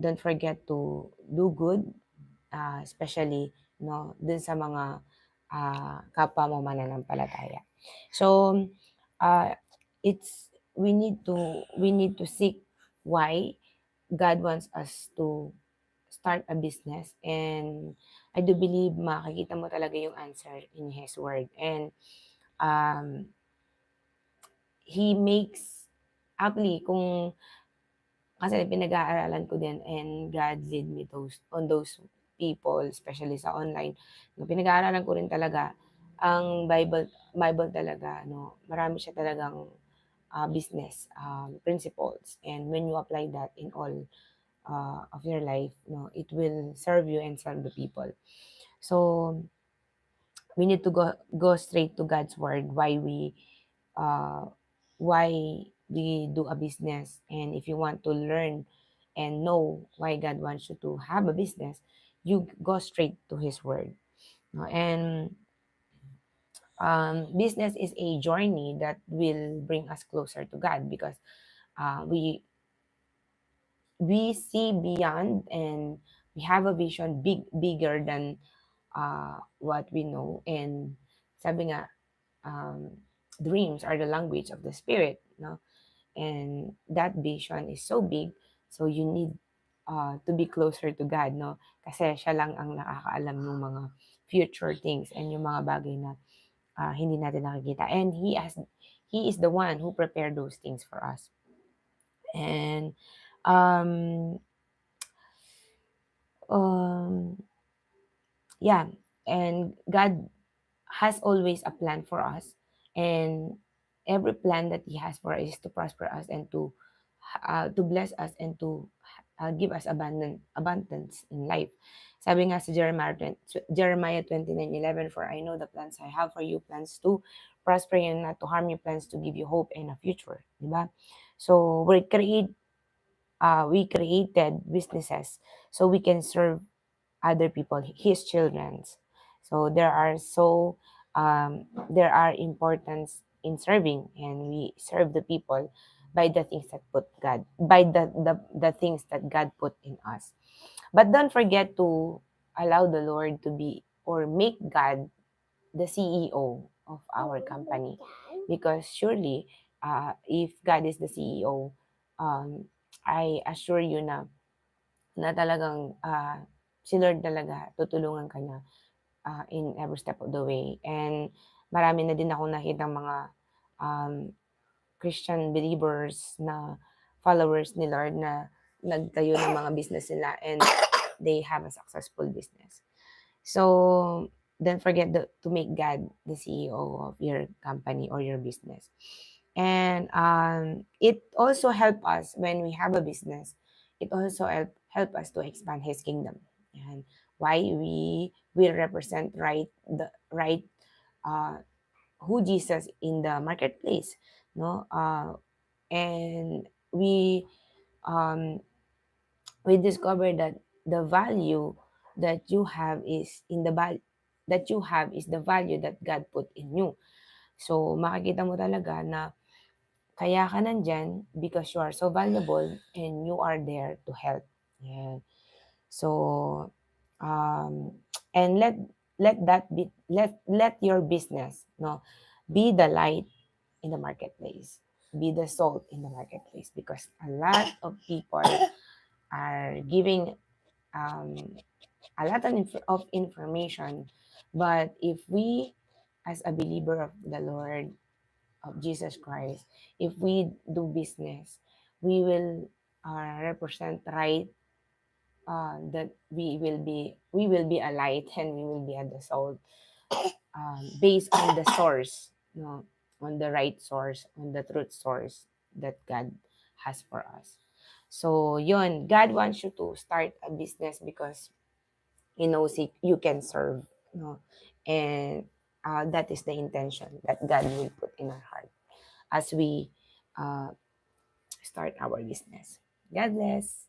don't forget to do good, especially dun sa mga kapwa mo mananampalataya. So uh, it's we need to seek why God wants us to start a business, and I do believe makikita mo talaga yung answer in His Word. And um, He makes actually kung kasi pinag-aaralan ko din, and God lead me those people, especially sa online. No, pinag-aaralan ko rin talaga ang Bible talaga, marami siya talagang business principles, and when you apply that in all of your life, it will serve you and serve the people. So we need to go straight to God's word, uh, why we do a business. And if you want to learn and know why God wants you to have a business, you go straight to His word. No? And business is a journey that will bring us closer to God, because we see beyond, and we have a vision bigger than what we know. And sabi nga, um, dreams are the language of the spirit, no? And that vision is so big, so you need to be closer to God, no? Kasi siya lang ang nakakaalam ng mga future things and yung mga bagay na hindi natin nakikita. And He is the one who prepared those things for us. And um, um, yeah, and God has always a plan for us, and every plan that He has for us is to prosper us and to bless us and to give us abundance in life. Sabi nga sa Jeremiah 29:11, "For I know the plans I have for you, plans to prosper you and not to harm you, plans to give you hope and a future." Diba? So we created businesses so we can serve other people, His children's. So there are importance in serving, and we serve the people by the things that put God by the things that God put in us. But don't forget to allow the Lord to be, or make God the CEO of our company, because surely if God is the CEO, I assure you na talagang si Lord talaga tutulungan ka niya in every step of the way. And marami na din akong nakitang mga um, Christian believers na followers ni Lord na nagtayo ng mga business nila, and they have a successful business. So don't forget to make God the CEO of your company or your business. And it also help us when we have a business. It also help us to expand His kingdom, and why we will represent the right uh, who Jesus in the marketplace, no? And um, we discover that the value that you have is in the that you have is the value that God put in you. So makikita mo talaga na kaya ka nandyan because you are so valuable and you are there to help. Yeah. So and let your business be the light in the marketplace, be the salt in the marketplace, because a lot of people are giving um, a lot of information. But if we, as a believer of the Lord, of Jesus Christ, if we do business, we will represent right, that we will be a light, and we will be at the salt, based on the source, on the right source, on the truth source that God has for us. So yun, God wants you to start a business because He knows you can serve, and that is the intention that God will put in our heart as we uh, start our business. God bless.